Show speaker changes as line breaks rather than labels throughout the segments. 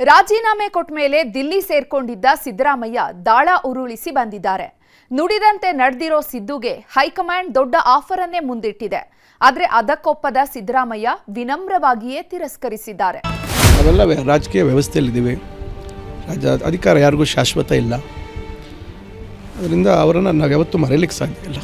ರಾಜೀನಾಮೆ ಕೊಟ್ಟ ಮೇಲೆ ದಿಲ್ಲಿ ಸೇರ್ಕೊಂಡಿದ್ದ ಸಿದ್ದರಾಮಯ್ಯ ದಾಳ ಉರುಳಿಸಿ ಬಂದಿದ್ದಾರೆ. ನುಡಿದಂತೆ ನಡೆದಿರೋ ಸಿದ್ದುಗೆ ಹೈಕಮಾಂಡ್ ದೊಡ್ಡ ಆಫರ್ ಅನ್ನೇ ಮುಂದಿಟ್ಟಿದೆ. ಆದರೆ ಅದಕ್ಕೊಪ್ಪದ ಸಿದ್ದರಾಮಯ್ಯ ವಿನಮ್ರವಾಗಿಯೇ ತಿರಸ್ಕರಿಸಿದ್ದಾರೆ.
ನಾವೆಲ್ಲ ರಾಜಕೀಯ ವ್ಯವಸ್ಥೆಯಲ್ಲಿದ್ದೀವಿ. ಅಧಿಕಾರ ಯಾರಿಗೂ ಶಾಶ್ವತ ಇಲ್ಲ. ಅದರಿಂದ ಅವರನ್ನು ನಾವು ಯಾವತ್ತೂ ಮರೆಯಲಿಕ್ಕೆ ಸಾಧ್ಯ ಇಲ್ಲ.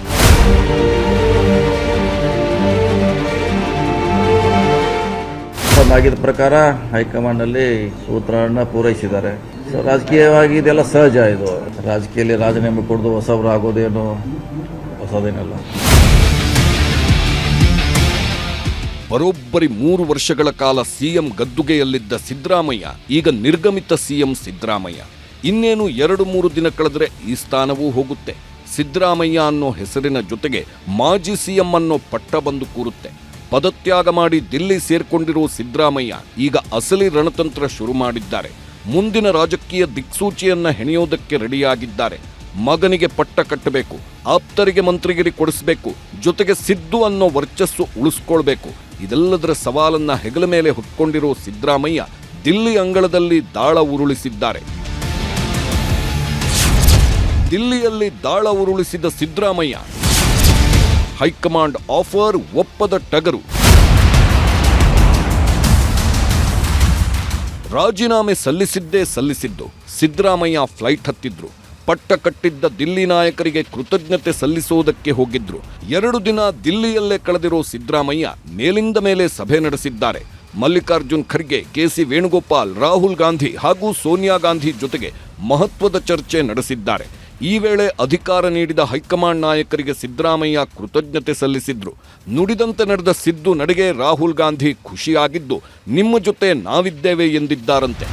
ಆಗಿದ್ದ ಪ್ರಕಾರ ಹೈಕಮಾಂಡಲ್ಲಿ ಸೂತ್ರವನ್ನು ಪೂರೈಸಿದ್ದಾರೆ. ಸೊ ರಾಜಕೀಯವಾಗಿ ಇದೆಲ್ಲ ಸಹಜ. ಇದು ರಾಜಕೀಯದಲ್ಲಿ ರಾಜೀನಾಮೆ ಕೊಡೋದು ಹೊಸಬ್ರು ಆಗೋದೇನು ಹೊಸದೇನಲ್ಲ.
ಬರೋಬ್ಬರಿ 3 ವರ್ಷಗಳ ಕಾಲ ಸಿಎಂ ಗದ್ದುಗೆಯಲ್ಲಿದ್ದ ಸಿದ್ದರಾಮಯ್ಯ ಈಗ ನಿರ್ಗಮಿತ ಸಿಎಂ ಸಿದ್ದರಾಮಯ್ಯ. ಇನ್ನೇನು 2-3 ದಿನ ಕಳೆದರೆ ಈ ಸ್ಥಾನವೂ ಹೋಗುತ್ತೆ. ಸಿದ್ದರಾಮಯ್ಯ ಅನ್ನೋ ಹೆಸರಿನ ಜೊತೆಗೆ ಮಾಜಿ ಸಿಎಂ ಅನ್ನೋ ಪಟ್ಟ ಬಂದು ಕೂರುತ್ತೆ. ಪದತ್ಯಾಗ ಮಾಡಿ ದಿಲ್ಲಿ ಸೇರ್ಕೊಂಡಿರೋ ಸಿದ್ದರಾಮಯ್ಯ ಈಗ ಅಸಲಿ ರಣತಂತ್ರ ಶುರು ಮಾಡಿದ್ದಾರೆ. ಮುಂದಿನ ರಾಜಕೀಯ ದಿಕ್ಸೂಚಿಯನ್ನ ಹೆಣೆಯೋದಕ್ಕೆ ರೆಡಿಯಾಗಿದ್ದಾರೆ. ಮಗನಿಗೆ ಪಟ್ಟ ಕಟ್ಟಬೇಕು, ಆಪ್ತರಿಗೆ ಮಂತ್ರಿಗಿರಿ ಕೊಡಿಸಬೇಕು, ಜೊತೆಗೆ ಸಿದ್ದು ಅನ್ನೋ ವರ್ಚಸ್ಸು ಉಳಿಸ್ಕೊಳ್ಬೇಕು. ಇದೆಲ್ಲದರ ಸವಾಲನ್ನ ಹೆಗಲ ಮೇಲೆ ಹೊತ್ಕೊಂಡಿರೋ ಸಿದ್ದರಾಮಯ್ಯ ದಿಲ್ಲಿ ಅಂಗಳದಲ್ಲಿ ದಾಳ ಉರುಳಿಸಿದ್ದಾರೆ. ದಿಲ್ಲಿಯಲ್ಲಿ ದಾಳ ಉರುಳಿಸಿದ ಸಿದ್ದರಾಮಯ್ಯ ಹೈಕಮಾಂಡ್ ಆಫರ್ ಒಪ್ಪದ ಟಗರು. ರಾಜೀನಾಮೆ ಸಲ್ಲಿಸಿದ್ದು ಸಿದ್ದರಾಮಯ್ಯ ಫ್ಲೈಟ್ ಹತ್ತಿದ್ರು. ಪಟ್ಟ ಕಟ್ಟಿದ್ದ ದಿಲ್ಲಿ ನಾಯಕರಿಗೆ ಕೃತಜ್ಞತೆ ಸಲ್ಲಿಸುವುದಕ್ಕೆ ಹೋಗಿದ್ರು. 2 ದಿನ ದಿಲ್ಲಿಯಲ್ಲೇ ಕಳೆದಿರೋ ಸಿದ್ದರಾಮಯ್ಯ ಮೇಲಿಂದ ಮೇಲೆ ಸಭೆ ನಡೆಸಿದ್ದಾರೆ. ಮಲ್ಲಿಕಾರ್ಜುನ್ ಖರ್ಗೆ, ಕೆಸಿ ವೇಣುಗೋಪಾಲ್, ರಾಹುಲ್ ಗಾಂಧಿ ಹಾಗೂ ಸೋನಿಯಾ ಗಾಂಧಿ ಜೊತೆಗೆ ಮಹತ್ವದ ಚರ್ಚೆ ನಡೆಸಿದ್ದಾರೆ. ಈ ವೇಳೆ ಅಧಿಕಾರ ನೀಡಿದ ಹೈಕಮಾಂಡ್ ನಾಯಕರಿಗೆ ಸಿದ್ದರಾಮಯ್ಯ ಕೃತಜ್ಞತೆ ಸಲ್ಲಿಸಿದ್ರು. ನುಡಿದಂತೆ ನಡೆದ ಸಿದ್ದು ನಡೆಗೆ ರಾಹುಲ್ ಗಾಂಧಿ ಖುಷಿಯಾಗಿದ್ದು ನಿಮ್ಮ ಜೊತೆ ನಾವಿದ್ದೇವೆ ಎಂದಿದ್ದಾರಂತೆ.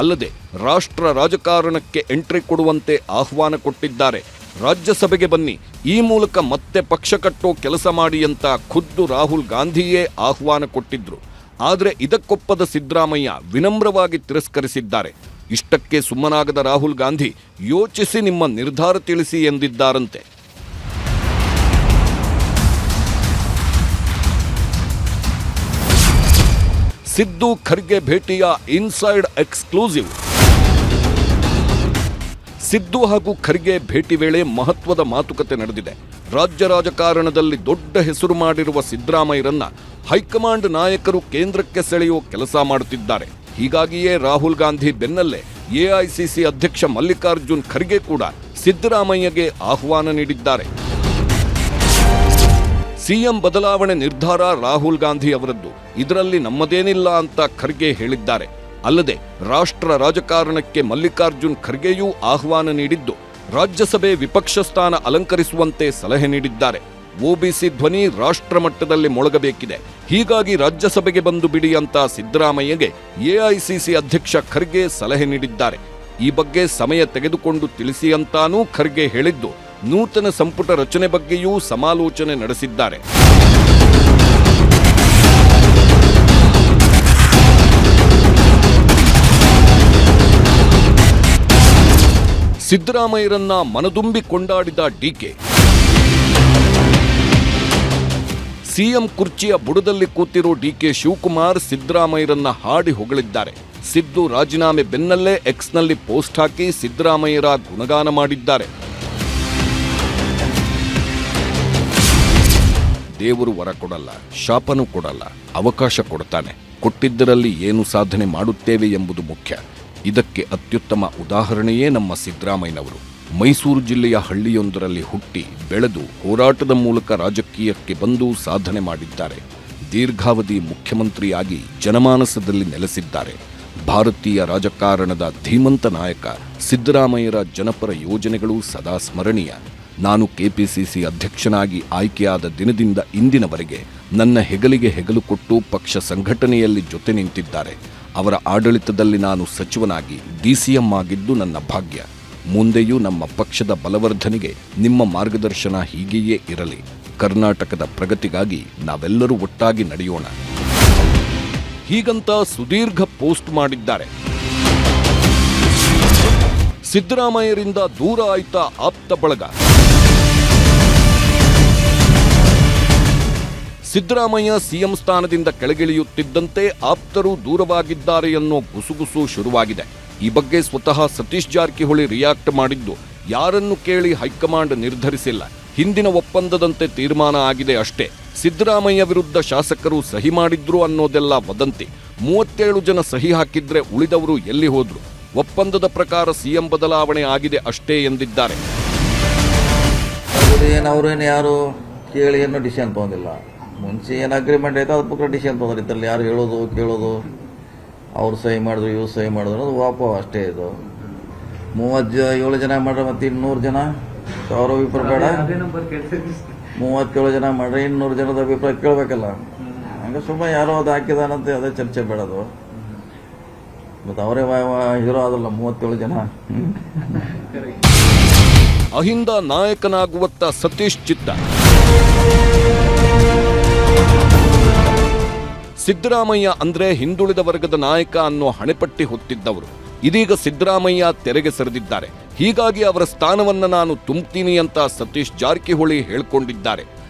ಅಲ್ಲದೆ ರಾಷ್ಟ್ರ ರಾಜಕಾರಣಕ್ಕೆ ಎಂಟ್ರಿ ಕೊಡುವಂತೆ ಆಹ್ವಾನ ಕೊಟ್ಟಿದ್ದಾರೆ. ರಾಜ್ಯಸಭೆಗೆ ಬನ್ನಿ, ಈ ಮೂಲಕ ಮತ್ತೆ ಪಕ್ಷ ಕಟ್ಟೋ ಕೆಲಸ ಮಾಡಿ ಅಂತ ಖುದ್ದು ರಾಹುಲ್ ಗಾಂಧಿಯೇ ಆಹ್ವಾನ ಕೊಟ್ಟಿದ್ರು. ಆದರೆ ಇದಕ್ಕೊಪ್ಪದ ಸಿದ್ದರಾಮಯ್ಯ ವಿನಮ್ರವಾಗಿ ತಿರಸ್ಕರಿಸಿದ್ದಾರೆ. ಇಷ್ಟಕ್ಕೆ ಸುಮ್ಮನಾಗದ ರಾಹುಲ್ ಗಾಂಧಿ ಯೋಚಿಸಿ ನಿಮ್ಮ ನಿರ್ಧಾರ ತಿಳಿಸಿ ಎಂದಿದ್ದಾರಂತೆ. ಸಿದ್ದು ಖರ್ಗೆ ಭೇಟಿಯ ಇನ್ಸೈಡ್ ಎಕ್ಸ್ಕ್ಲೂಸಿವ್. ಸಿದ್ದು ಹಾಗೂ ಖರ್ಗೆ ಭೇಟಿ ವೇಳೆ ಮಹತ್ವದ ಮಾತುಕತೆ ನಡೆದಿದೆ. ರಾಜ್ಯ ರಾಜಕಾರಣದಲ್ಲಿ ದೊಡ್ಡ ಹೆಸರು ಮಾಡಿರುವ ಸಿದ್ದರಾಮಯ್ಯರನ್ನ ಹೈಕಮಾಂಡ್ ನಾಯಕರು ಕೇಂದ್ರಕ್ಕೆ ಸೆಳೆಯುವ ಕೆಲಸ ಮಾಡುತ್ತಿದ್ದಾರೆ. ಹೀಗಾಗಿಯೇ ರಾಹುಲ್ ಗಾಂಧಿ ಬೆನ್ನಲ್ಲೇ ಎಐಸಿಸಿ ಅಧ್ಯಕ್ಷ ಮಲ್ಲಿಕಾರ್ಜುನ್ ಖರ್ಗೆ ಕೂಡ ಸಿದ್ದರಾಮಯ್ಯಗೆ ಆಹ್ವಾನ ನೀಡಿದ್ದಾರೆ. ಸಿಎಂ ಬದಲಾವಣೆ ನಿರ್ಧಾರ ರಾಹುಲ್ ಗಾಂಧಿ ಅವರದ್ದು, ಇದರಲ್ಲಿ ನಮ್ಮದೇನಿಲ್ಲ ಅಂತ ಖರ್ಗೆ ಹೇಳಿದ್ದಾರೆ. ಅಲ್ಲದೆ ರಾಷ್ಟ್ರ ರಾಜಕಾರಣಕ್ಕೆ ಮಲ್ಲಿಕಾರ್ಜುನ್ ಖರ್ಗೆಯೂ ಆಹ್ವಾನ ನೀಡಿದ್ದು ರಾಜ್ಯಸಭೆ ವಿಪಕ್ಷ ಸ್ಥಾನ ಅಲಂಕರಿಸುವಂತೆ ಸಲಹೆ ನೀಡಿದ್ದಾರೆ. ಒಬಿಸಿ ಧ್ವನಿ ರಾಷ್ಟ್ರ ಮಟ್ಟದಲ್ಲಿ ಮೊಳಗಬೇಕಿದೆ, ಹೀಗಾಗಿ ರಾಜ್ಯಸಭೆಗೆ ಬಂದು ಬಿಡಿ ಅಂತ ಸಿದ್ದರಾಮಯ್ಯಗೆ ಎಐಸಿಸಿ ಅಧ್ಯಕ್ಷ ಖರ್ಗೆ ಸಲಹೆ ನೀಡಿದ್ದಾರೆ. ಈ ಬಗ್ಗೆ ಸಮಯ ತೆಗೆದುಕೊಂಡು ತಿಳಿಸಿ ಅಂತಾನೂ ಖರ್ಗೆ ಹೇಳಿದ್ದು, ನೂತನ ಸಂಪುಟ ರಚನೆ ಬಗ್ಗೆಯೂ ಸಮಾಲೋಚನೆ ನಡೆಸಿದ್ದಾರೆ. ಸಿದ್ದರಾಮಯ್ಯರನ್ನ ಮನದುಂಬಿ ಕೊಂಡಾಡಿದ ಡಿಕೆ. ಸಿಎಂ ಕುರ್ಚಿಯ ಬುಡದಲ್ಲಿ ಕೂತಿರೋ ಡಿಕೆ ಶಿವಕುಮಾರ್ ಸಿದ್ದರಾಮಯ್ಯರನ್ನ ಹಾಡಿ ಹೊಗಳಿದ್ದಾರೆ. ಸಿದ್ದು ರಾಜೀನಾಮೆ ಬೆನ್ನಲ್ಲೇ ಎಕ್ಸ್ನಲ್ಲಿ ಪೋಸ್ಟ್ ಹಾಕಿ ಸಿದ್ದರಾಮಯ್ಯರ ಗುಣಗಾನ ಮಾಡಿದ್ದಾರೆ. ದೇವರು ವರ ಕೊಡಲ್ಲ, ಶಾಪನೂ ಕೊಡಲ್ಲ, ಅವಕಾಶ ಕೊಡ್ತಾನೆ. ಕೊಟ್ಟಿದ್ದರಲ್ಲಿ ಏನು ಸಾಧನೆ ಮಾಡುತ್ತೇವೆ ಎಂಬುದು ಮುಖ್ಯ. ಇದಕ್ಕೆ ಅತ್ಯುತ್ತಮ ಉದಾಹರಣೆಯೇ ನಮ್ಮ ಸಿದ್ದರಾಮಯ್ಯನವರು. ಮೈಸೂರು ಜಿಲ್ಲೆಯ ಹಳ್ಳಿಯೊಂದರಲ್ಲಿ ಹುಟ್ಟಿ ಬೆಳೆದು ಹೋರಾಟದ ಮೂಲಕ ರಾಜಕೀಯಕ್ಕೆ ಬಂದು ಸಾಧನೆ ಮಾಡಿದ್ದಾರೆ. ದೀರ್ಘಾವಧಿ ಮುಖ್ಯಮಂತ್ರಿಯಾಗಿ ಜನಮಾನಸದಲ್ಲಿ ನೆಲೆಸಿದ್ದಾರೆ. ಭಾರತೀಯ ರಾಜಕಾರಣದ ಧೀಮಂತ ನಾಯಕ ಸಿದ್ದರಾಮಯ್ಯರ ಜನಪರ ಯೋಜನೆಗಳು ಸದಾ ಸ್ಮರಣೀಯ. ನಾನು ಕೆಪಿಸಿಸಿ ಅಧ್ಯಕ್ಷನಾಗಿ ಆಯ್ಕೆಯಾದ ದಿನದಿಂದ ಇಂದಿನವರೆಗೆ ನನ್ನ ಹೆಗಲಿಗೆ ಹೆಗಲು ಕೊಟ್ಟು ಪಕ್ಷ ಸಂಘಟನೆಯಲ್ಲಿ ಜೊತೆ ನಿಂತಿದ್ದಾರೆ. ಅವರ ಆಡಳಿತದಲ್ಲಿ ನಾನು ಸಚಿವನಾಗಿ ಡಿಸಿಎಂ ಆಗಿದ್ದು ನನ್ನ ಭಾಗ್ಯ. ಮುಂದೆಯೂ ನಮ್ಮ ಪಕ್ಷದ ಬಲವರ್ಧನೆಗೆ ನಿಮ್ಮ ಮಾರ್ಗದರ್ಶನ ಹೀಗೆಯೇ ಇರಲಿ. ಕರ್ನಾಟಕದ ಪ್ರಗತಿಗಾಗಿ ನಾವೆಲ್ಲರೂ ಒಟ್ಟಾಗಿ ನಡೆಯೋಣ. ಹೀಗಂತ ಸುದೀರ್ಘ ಪೋಸ್ಟ್ ಮಾಡಿದ್ದಾರೆ. ಸಿದ್ದರಾಮಯ್ಯರಿಂದ ದೂರ ಆಯ್ತಾ ಆಪ್ತ ಬಳಗ. ಸಿದ್ದರಾಮಯ್ಯ ಸಿಎಂ ಸ್ಥಾನದಿಂದ ಕೆಳಗಿಳಿಯುತ್ತಿದ್ದಂತೆ ಆಪ್ತರು ದೂರವಾಗಿದ್ದಾರೆ ಅನ್ನೋ ಗುಸುಗುಸು ಶುರುವಾಗಿದೆ. ಈ ಬಗ್ಗೆ ಸ್ವತಃ ಸತೀಶ್ ಜಾರಕಿಹೊಳಿ ರಿಯಾಕ್ಟ್ ಮಾಡಿದ್ದು, ಯಾರನ್ನು ಕೇಳಿ ಹೈಕಮಾಂಡ್ ನಿರ್ಧರಿಸಿಲ್ಲ, ಹಿಂದಿನ ಒಪ್ಪಂದದಂತೆ ತೀರ್ಮಾನ ಆಗಿದೆ ಅಷ್ಟೇ. ಸಿದ್ದರಾಮಯ್ಯ ವಿರುದ್ಧ ಶಾಸಕರು ಸಹಿ ಮಾಡಿದ್ರು ಅನ್ನೋದೆಲ್ಲ ವದಂತಿ. 37 ಜನ ಸಹಿ ಹಾಕಿದ್ರೆ ಉಳಿದವರು ಎಲ್ಲಿ ಹೋದ್ರು? ಒಪ್ಪಂದದ ಪ್ರಕಾರ ಸಿಎಂ ಬದಲಾವಣೆ ಆಗಿದೆ ಅಷ್ಟೇ ಎಂದಿದ್ದಾರೆ.
ಅವ್ರೇನು ಯಾರು ಕೇಳಿ ಏನೋ ಡಿಸಿಷನ್ ತೊಗೊಂಡಿಲ್ಲ. ಮುಂಚೆ ಏನು ಅಗ್ರಿಮೆಂಟ್ ಆಯ್ತು ಅದ್ರ ಪ್ರಕಾರ ಡಿಸಿಷನ್ ತೊಗೊಂಡ್ರೆ ಇದ್ರಲ್ಲಿ ಯಾರು ಹೇಳೋದು ಕೇಳೋದು, ಅವ್ರು ಸಹಿ ಮಾಡಿದ್ರು ಇವ್ರು ಸಹಿ ಮಾಡಿದ್ರು ಅನ್ನೋದು ವಾಪ ಅಷ್ಟೇ. ಇದು 37 ಜನ ಮಾಡ್ರೆ ಮತ್ತೆ 200 ಜನ ಅವ್ರ ಅಭಿಪ್ರಾಯ ಬೇಡ. 37 ಜನ ಮಾಡ್ರೆ 200 ಜನದ ಅಭಿಪ್ರಾಯ ಕೇಳಬೇಕಲ್ಲ. ಹಂಗೆ ಸುಮ್ಮನೆ ಯಾರೋ ಅದು ಹಾಕಿದಾನಂತೆ ಅದೇ ಚರ್ಚೆ ಬೇಡದು. ಮತ್ತು ಅವರೇ ಹೀರೋ ಆದಲ್ಲ 37 ಜನ.
ಅಹಿಂದ ನಾಯಕನಾಗುವತ್ತ ಸತೀಶ್ ಚಿತ್ತ. ಸಿದ್ದರಾಮಯ್ಯ ಅಂದ್ರೆ ಹಿಂದುಳಿದ ವರ್ಗದ ನಾಯಕ ಅನ್ನೋ ಹಣೆಪಟ್ಟಿ ಹೊತ್ತಿದ್ದವರು. ಇದೀಗ ಸಿದ್ದರಾಮಯ್ಯ ತೆರೆಗೆ ಸರಿದಿದ್ದಾರೆ. ಹೀಗಾಗಿ ಅವರ ಸ್ಥಾನವನ್ನ ನಾನು ತುಂಬುತ್ತೀನಿ ಅಂತ ಸತೀಶ್ ಜಾರಕಿಹೊಳಿ ಹೇಳ್ಕೊಂಡಿದ್ದಾರೆ.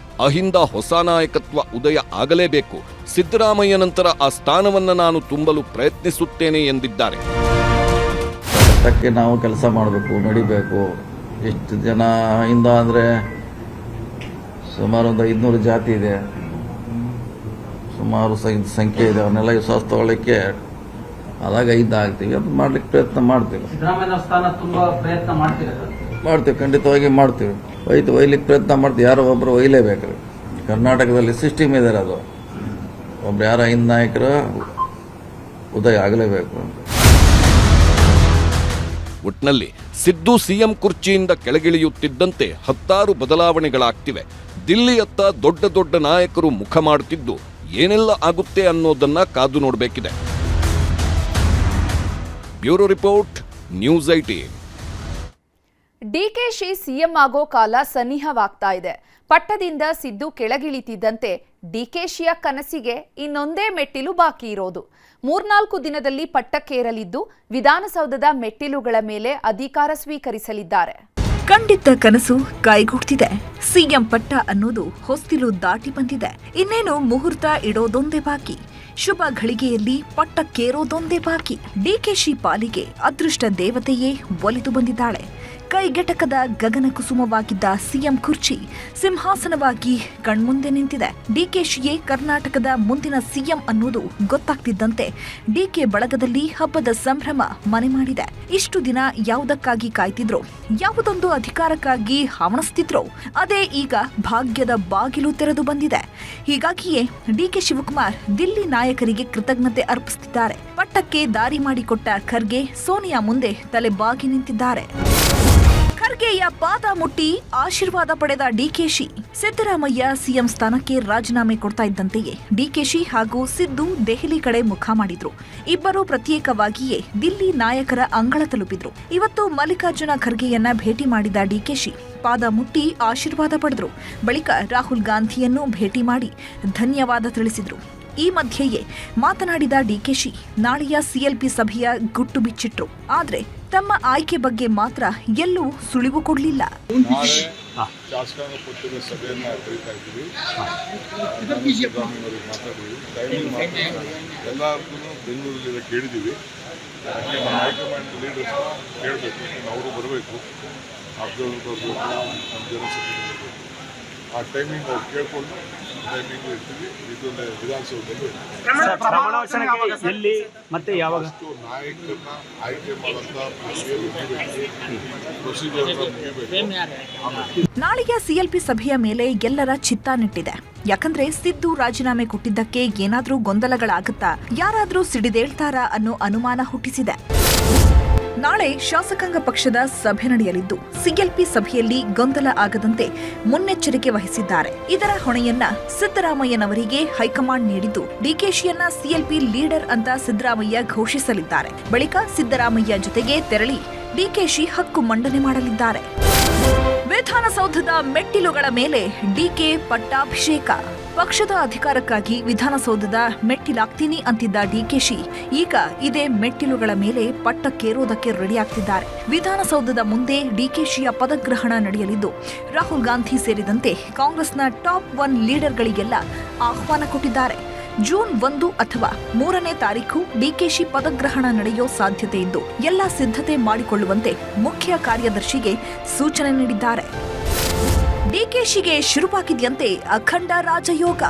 ಅಹಿಂದ ಹೊಸ ನಾಯಕತ್ವ ಉದಯ ಆಗಲೇಬೇಕು. ಸಿದ್ದರಾಮಯ್ಯ ನಂತರ ಆ ಸ್ಥಾನವನ್ನ ನಾನು ತುಂಬಲು ಪ್ರಯತ್ನಿಸುತ್ತೇನೆ ಎಂದಿದ್ದಾರೆ.
ಅದಕ್ಕೆ ನಾವು ಕೆಲಸ ಮಾಡಬೇಕು, ನಡಿಬೇಕು. ಎಷ್ಟು ಜನ ಅಹಿಂದ ಅಂದರೆ ಸುಮಾರು ಒಂದು 500 ಜಾತಿ ಇದೆ, ಸುಮಾರು ಸಂಖ್ಯೆ ಇದೆ. ಅವನ್ನೆಲ್ಲ ವಿಶ್ವಾಸ ತಗೊಳ್ಳಿಕ್ಕೆ ಅದಾಗ ಆಗ್ತೀವಿ, ಅದು ಮಾಡ್ಲಿಕ್ಕೆ ಪ್ರಯತ್ನ ಮಾಡ್ತೀವಿ.
ಸಿದ್ದರಾಮಯ್ಯ ಸ್ಥಾನ ತುಂಬಾ ಪ್ರಯತ್ನ
ಮಾಡ್ತೀವಿ, ಖಂಡಿತವಾಗಿ ಮಾಡ್ತೀವಿ. ಒಯ್ಲಿಕ್ಕೆ ಪ್ರಯತ್ನ ಮಾಡ್ತೀವಿ. ಯಾರೋ ಒಬ್ಬರು ಒಯ್ಲೇಬೇಕು. ಕರ್ನಾಟಕದಲ್ಲಿ ಸಿಸ್ಟಮ್ ಇದೆ, ಅದು ಒಬ್ರು ಯಾರ ಅಹಿಂದ ನಾಯಕರು ಉದಯ ಆಗಲೇಬೇಕು.
ಒಟ್ನಲ್ಲಿ ಸಿದ್ದು ಸಿಎಂ ಕುರ್ಚಿಯಿಂದ ಕೆಳಗಿಳಿಯುತ್ತಿದ್ದಂತೆ 10 ಬದಲಾವಣೆಗಳಾಗ್ತಿವೆ. ದಿಲ್ಲಿಯತ್ತ ದೊಡ್ಡ ದೊಡ್ಡ ನಾಯಕರು ಮುಖ ಮಾಡುತ್ತಿದ್ದು ಏನೆಲ್ಲ ಆಗುತ್ತೆ ಅನ್ನೋದನ್ನ ಕಾದು ನೋಡಬೇಕಿದೆ. Bureau report, news 18.
DKShi CM ಆಗೋ ಕಾಲ ಸನ್ನಿಹವಾಗ್ತಾ ಇದೆ. ಪಟ್ಟದಿಂದ ಸಿದ್ದು ಕೆಳಗಿಳಿತಿದ್ದಂತೆ ಡಿಕೆಶಿಯ ಕನಸಿಗೆ ಇನ್ನೊಂದೇ ಮೆಟ್ಟಿಲು ಬಾಕಿ ಇರೋದು. 3-4 ದಿನದಲ್ಲಿ ಪಟ್ಟಕ್ಕೇರಲಿದ್ದು ವಿಧಾನಸೌಧದ ಮೆಟ್ಟಿಲುಗಳ ಮೇಲೆ ಅಧಿಕಾರ ಸ್ವೀಕರಿಸಲಿದ್ದಾರೆ.
ಕಂಡಿದ್ದ ಕನಸು ಕೈಗೂಡ್ತಿದೆ. ಸಿಎಂ ಪಟ್ಟ ಅನ್ನೋದು ಹೊಸ್ತಿಲು ದಾಟಿ ಬಂದಿದೆ. ಇನ್ನೇನು ಮುಹೂರ್ತ ಇಡೋದೊಂದೇ ಬಾಕಿ. ಶುಭ ಘಳಿಗೆಯಲ್ಲಿ ಪಟ್ಟಕ್ಕೇರೋದೊಂದೇ ಬಾಕಿ. ಡಿಕೆಶಿ ಪಾಲಿಗೆ ಅದೃಷ್ಟ ದೇವತೆಯೇ ಒಲಿದು ಬಂದಿದ್ದಾಳೆ. ಕೈಗೆಟಕದ ಗಗನ ಕುಸುಮವಾಗಿದ್ದ ಸಿಎಂ ಕುರ್ಚಿ ಸಿಂಹಾಸನವಾಗಿ ಕಣ್ಮುಂದೆ ನಿಂತಿದೆ. ಡಿಕೆಶಿಯೇ ಕರ್ನಾಟಕದ ಮುಂದಿನ ಸಿಎಂ ಅನ್ನೋದು ಗೊತ್ತಾಗ್ತಿದ್ದಂತೆ ಡಿಕೆ ಬಳಗದಲ್ಲಿ ಹಬ್ಬದ ಸಂಭ್ರಮ ಮನೆ ಮಾಡಿದೆ. ಇಷ್ಟು ದಿನ ಯಾವುದಕ್ಕಾಗಿ ಕಾಯ್ತಿದ್ರೋ, ಯಾವುದೊಂದು ಅಧಿಕಾರಕ್ಕಾಗಿ ಹವಣಿಸ್ತಿದ್ರೋ, ಅದೇ ಈಗ ಭಾಗ್ಯದ ಬಾಗಿಲು ತೆರೆದು ಬಂದಿದೆ. ಹೀಗಾಗಿಯೇ ಡಿಕೆ ಶಿವಕುಮಾರ್ ದಿಲ್ಲಿ ನಾಯಕರಿಗೆ ಕೃತಜ್ಞತೆ ಅರ್ಪಿಸುತ್ತಿದ್ದಾರೆ. ಪಟ್ಟಕ್ಕೆ ದಾರಿ ಮಾಡಿಕೊಟ್ಟ ಖರ್ಗೆ ಸೋನಿಯಾ ಮುಂದೆ ತಲೆ ಬಾಗಿ ನಿಂತಿದ್ದಾರೆ. ಖರ್ಗೆಯ ಪಾದ ಮುಟ್ಟಿ ಆಶೀರ್ವಾದ ಪಡೆದ ಡಿಕೆಶಿ. ಸಿದ್ದರಾಮಯ್ಯ ಸಿಎಂ ಸ್ಥಾನಕ್ಕೆ ರಾಜೀನಾಮೆ ಕೊಡ್ತಾ ಇದ್ದಂತೆಯೇ ಡಿಕೆಶಿ ಹಾಗೂ ಸಿದ್ದು ದೆಹಲಿ ಕಡೆ ಮುಖ ಮಾಡಿದ್ರು. ಇಬ್ಬರು ಪ್ರತ್ಯೇಕವಾಗಿಯೇ ದಿಲ್ಲಿ ನಾಯಕರ ಅಂಗಳ ತಲುಪಿದ್ರು. ಇವತ್ತು ಮಲ್ಲಿಕಾರ್ಜುನ ಖರ್ಗೆಯನ್ನ ಭೇಟಿ ಮಾಡಿದ ಡಿಕೆಶಿ ಪಾದ ಮುಟ್ಟಿ ಆಶೀರ್ವಾದ ಪಡೆದ್ರು. ಬಳಿಕ ರಾಹುಲ್ ಗಾಂಧಿಯನ್ನು ಭೇಟಿ ಮಾಡಿ ಧನ್ಯವಾದ ತಿಳಿಸಿದ್ರು. ಈ ಮಧ್ಯೆಯೇ ಮಾತನಾಡಿದ ಡಿಕೆಶಿ ನಾಳೆಯ ಸಿಎಲ್ಪಿ ಸಭೆಯ ಗುಟ್ಟು ಬಿಚ್ಚಿಟ್ರು. ಆದ್ರೆ ತಮ್ಮ ಆಯ್ಕೆ ಬಗ್ಗೆ ಮಾತ್ರ ಎಲ್ಲೂ ಸುಳಿವು ಕೊಡಲಿಲ್ಲ.
ಶಾಸಕಾಂಗ ಪಕ್ಷದ ಸಭೆಯನ್ನು ಕರೀತಾ ಇದ್ದೀವಿ. ಎಲ್ಲರಿಗೂ ಬೆಂಗಳೂರಲ್ಲಿ ಕೇಳಿದ್ದೀವಿ. ಅದಕ್ಕೆ ನಮ್ಮ ಹೈಕಮಾಂಡ್ ಲೀಡರ್ಸ್ ಕೇಳಬೇಕು, ಅವರು ಬರಬೇಕು, ಅಬ್ಸರ್ವರ್ ಬರಬೇಕು, ನಮ್ಮ ಜನಸಭೆ ಬರಬೇಕು. ಆ ಟೈಮಿಂಗ್ ಅವ್ರು ಕೇಳ್ಕೊಂಡು ಟೈಮಿಂಗ್ ಇರ್ತೀವಿ. ಇದೊಂದು ವಿಧಾನಸೌಧದಲ್ಲಿ
ಎಲ್ಲಿ ಮತ್ತೆ ಯಾವಾಗ
ನಾಯಕರನ್ನ ಆಯ್ಕೆ ಮಾಡುವಂಥ ಪ್ರೊಸೀಜರ್ ಮುಗಿಬೇಕು.
ನಾಳೆಯ ಸಿಎಲ್ಪಿ ಸಭೆಯ ಮೇಲೆ ಎಲ್ಲರ ಚಿತ್ತ ನೆಟ್ಟಿದೆ. ಯಾಕಂದ್ರೆ ಸಿದ್ದು ರಾಜೀನಾಮೆ ಕೊಟ್ಟಿದ್ದಕ್ಕೆ ಏನಾದ್ರೂ ಗೊಂದಲಗಳಾಗುತ್ತಾ, ಯಾರಾದ್ರೂ ಸಿಡಿದೇಳ್ತಾರಾ ಅನ್ನೋ ಅನುಮಾನ ಹುಟ್ಟಿಸಿದೆ. ನಾಳೆ ಶಾಸಕಾಂಗ ಪಕ್ಷದ ಸಭೆ ನಡೆಯಲಿದ್ದು ಸಿಎಲ್ಪಿ ಸಭೆಯಲ್ಲಿ ಗೊಂದಲ ಆಗದಂತೆ ಮುನ್ನೆಚ್ಚರಿಕೆ ವಹಿಸಿದ್ದಾರೆ. ಇದರ ಹೊಣೆಯನ್ನ ಸಿದ್ದರಾಮಯ್ಯನವರಿಗೆ ಹೈಕಮಾಂಡ್ ನೀಡಿದ್ದು ಡಿಕೆಶಿಯನ್ನ ಸಿಎಲ್ಪಿ ಲೀಡರ್ ಅಂತ ಸಿದ್ದರಾಮಯ್ಯ ಘೋಷಿಸಲಿದ್ದಾರೆ. ಬಳಿಕ ಸಿದ್ದರಾಮಯ್ಯ ಜೊತೆಗೆ ತೆರಳಿ ಡಿಕೆಶಿ ಹಕ್ಕು ಮಂಡನೆ ಮಾಡಲಿದ್ದಾರೆ. ವಿಧಾನಸೌಧದ ಮೆಟ್ಟಿಲುಗಳ ಮೇಲೆ ಡಿಕೆ ಪಟ್ಟಾಭಿಷೇಕ. ಪಕ್ಷದ ಅಧಿಕಾರಕ್ಕಾಗಿ ವಿಧಾನಸೌಧದ ಮೆಟ್ಟಿಲಾಗ್ತೀನಿ ಅಂತಿದ್ದ ಡಿಕೆಶಿ ಈಗ ಇದೇ ಮೆಟ್ಟಿಲುಗಳ ಮೇಲೆ ಪಟ್ಟಕ್ಕೇರೋದಕ್ಕೆ ರೆಡಿಯಾಗ್ತಿದ್ದಾರೆ. ವಿಧಾನಸೌಧದ ಮುಂದೆ ಡಿಕೆಶಿಯ ಪದಗ್ರಹಣ ನಡೆಯಲಿದ್ದು, ರಾಹುಲ್ ಗಾಂಧಿ ಸೇರಿದಂತೆ ಕಾಂಗ್ರೆಸ್ನ ಟಾಪ್ 1 ಲೀಡರ್ಗಳಿಗೆಲ್ಲ ಆಹ್ವಾನ ಕೊಟ್ಟಿದ್ದಾರೆ. ಜೂನ್ 1 ಅಥವಾ 3ನೇ ತಾರೀಖು ಡಿಕೆಶಿ ಪದಗ್ರಹಣ ನಡೆಯೋ ಸಾಧ್ಯತೆ ಇದ್ದು ಎಲ್ಲ ಸಿದ್ಧತೆ ಮಾಡಿಕೊಳ್ಳುವಂತೆ ಮುಖ್ಯ ಕಾರ್ಯದರ್ಶಿಗೆ ಸೂಚನೆ ನೀಡಿದ್ದಾರೆ. ಡಿಕೆಶಿಗೆ ಶುರುವಾಗಿದೆಯಂತೆ ಅಖಂಡ ರಾಜಯೋಗ.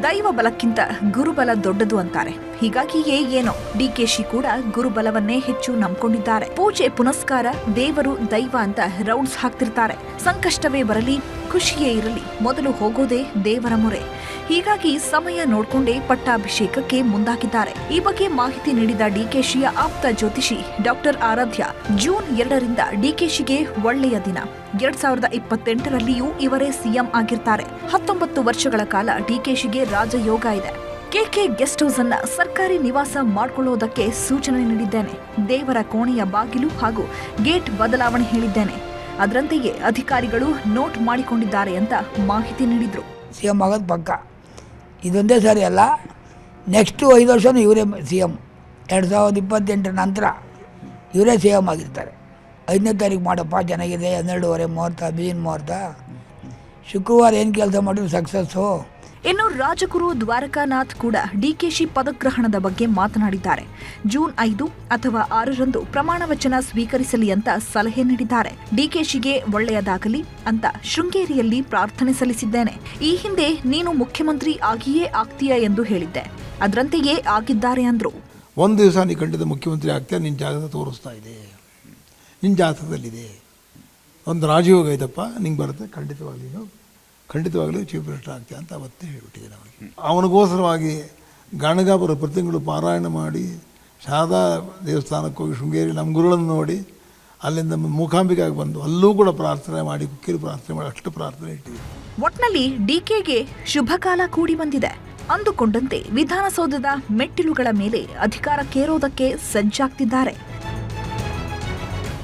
ದೈವ ಬಲಕ್ಕಿಂತ ಗುರುಬಲ ದೊಡ್ಡದು ಅಂತಾರೆ. ಹೀಗಾಗಿಯೇ ಏನೋ ಡಿಕೆಶಿ ಕೂಡ ಗುರುಬಲವನ್ನೇ ಹೆಚ್ಚು ನಂಬಿಕೊಂಡಿದ್ದಾರೆ. ಪೂಜೆ ಪುನಸ್ಕಾರ, ದೇವರು, ದೈವ ಅಂತ ರೌಂಡ್ಸ್ ಹಾಕ್ತಿರ್ತಾರೆ. ಸಂಕಷ್ಟವೇ ಬರಲಿ, ಖುಷಿಯೇ ಇರಲಿ, ಮೊದಲು ಹೋಗೋದೇ ದೇವರ ಮೊರೆ. ಹೀಗಾಗಿ ಸಮಯ ನೋಡ್ಕೊಂಡೇ ಪಟ್ಟಾಭಿಷೇಕಕ್ಕೆ ಮುಂದಾಗಿದ್ದಾರೆ. ಈ ಬಗ್ಗೆ ಮಾಹಿತಿ ನೀಡಿದ ಡಿಕೆಶಿಯ ಆಪ್ತ ಜ್ಯೋತಿಷಿ ಡಾಕ್ಟರ್ ಆರಾಧ್ಯ, ಜೂನ್ 2ರಿಂದ ಡಿಕೆಶಿಗೆ ಒಳ್ಳೆಯ ದಿನ. 2028ರಲ್ಲಿಯೂ ಇವರೇ ಸಿಎಂ ಆಗಿರ್ತಾರೆ. 19 ವರ್ಷಗಳ ಕಾಲ ಡಿಕೆಶಿಗೆ ರಾಜಯೋಗ ಇದೆ. ಕೆಕೆ ಗೆಸ್ಟ್ ಹೌಸ್ ಅನ್ನ ಸರ್ಕಾರಿ ನಿವಾಸ ಮಾಡಿಕೊಳ್ಳುವುದಕ್ಕೆ ಸೂಚನೆ ನೀಡಿದ್ದೇನೆ. ದೇವರ ಕೋಣೆಯ ಬಾಗಿಲು ಹಾಗೂ ಗೇಟ್ ಬದಲಾವಣೆ ಹೇಳಿದ್ದೇನೆ. ಅದರಂತೆಯೇ ಅಧಿಕಾರಿಗಳು ನೋಟ್ ಮಾಡಿಕೊಂಡಿದ್ದಾರೆ ಅಂತ ಮಾಹಿತಿ ನೀಡಿದ್ರು.
ಸಿಎಂ ಆಗೋದು ಪಕ್ಕ. ಇದೊಂದೇ ಸಾರಿ ಅಲ್ಲ, ನೆಕ್ಸ್ಟು 5 ವರ್ಷವೂ ಇವರೇ ಸಿಎಂ. 2028 ನಂತರ ಇವರೇ ಸಿಎಂ ಆಗಿರ್ತಾರೆ. 5ನೇ ತಾರೀಕು ಮಾಡಪ್ಪ, ಚೆನ್ನಾಗಿದೆ. 12:30 ಮುಹೂರ್ತ, ಬಿದಿನ ಮುಹೂರ್ತ. ಶುಕ್ರವಾರ ಏನು ಕೆಲಸ ಮಾಡಿದ್ರು ಸಕ್ಸಸ್ಸು.
ಇನ್ನು ರಾಜಗುರು ದ್ವಾರಕಾನಾಥ್ ಕೂಡ ಡಿಕೆಶಿ ಪದಗ್ರಹಣದ ಬಗ್ಗೆ ಮಾತನಾಡಿದ್ದಾರೆ. ಜೂನ್ 5 ಅಥವಾ 6ರಂದು ಪ್ರಮಾಣ ವಚನ ಸ್ವೀಕರಿಸಲಿ ಅಂತ ಸಲಹೆ ನೀಡಿದ್ದಾರೆ. ಡಿಕೆಶಿಗೆ ಒಳ್ಳೆಯದಾಗಲಿ ಅಂತ ಶೃಂಗೇರಿಯಲ್ಲಿ ಪ್ರಾರ್ಥನೆ ಸಲ್ಲಿಸಿದ್ದೇನೆ. ಈ ಹಿಂದೆ ನೀನು ಮುಖ್ಯಮಂತ್ರಿ ಆಗಿಯೇ ಆಗ್ತೀಯಾ ಎಂದು ಹೇಳಿದ್ದೆ. ಅದರಂತೆಯೇ ಆಗಿದ್ದಾರೆ ಅಂದ್ರು.
ಒಂದು ದಿವಸ ನೀ ಖಂಡಿತ ಮುಖ್ಯಮಂತ್ರಿ ಆಗ್ತೀಯ, ನಿನ್ನ ಜಾತಕ ತೋರಿಸ್ತಾ ಇದೆ, ನಿನ್ನ ಜಾತಕದಲ್ಲಿದೆ. ಒಂದು ರಾಜಯೋಗ ಇದಪ್ಪ, ನಿಂಗೆ ಬರುತ್ತೆ, ಖಂಡಿತವಾಗಲೂ ಚೀಫ್ ಮಿನಿಸ್ಟರ್ ಆಗ್ತೀಯ ಅಂತ ಅವತ್ತೇ ಹೇಳಿಬಿಟ್ಟಿದ್ದೇನೆ ಅವನಿಗೆ. ಅವನಿಗೋಸ್ಕರವಾಗಿ ಗಾಣಗಾಪುರ ಪ್ರತಿ ತಿಂಗಳು ಪಾರಾಯಣ ಮಾಡಿ, ಶಾರದಾ ದೇವಸ್ಥಾನಕ್ಕೆ ಹೋಗಿ ಶೃಂಗೇರಿ ನಮ್ಮ ಗುರುಗಳನ್ನು ನೋಡಿ, ಅಲ್ಲಿಂದ ಮೂಕಾಂಬಿಕಾಗಿ ಬಂದು ಅಲ್ಲೂ ಕೂಡ ಪ್ರಾರ್ಥನೆ ಮಾಡಿ, ಕುಕ್ಕಿರಿ ಪ್ರಾರ್ಥನೆ ಮಾಡಿ, ಅಷ್ಟು ಪ್ರಾರ್ಥನೆ ಇಟ್ಟಿದ್ದೀವಿ.
ಒಟ್ನಲ್ಲಿ ಡಿಕೆಗೆ ಶುಭ ಕಾಲ ಕೂಡಿ ಬಂದಿದೆ. ಅಂದುಕೊಂಡಂತೆ ವಿಧಾನಸೌಧದ ಮೆಟ್ಟಿಲುಗಳ ಮೇಲೆ ಅಧಿಕಾರಕ್ಕೇರೋದಕ್ಕೆ ಸಜ್ಜಾಗ್ತಿದ್ದಾರೆ.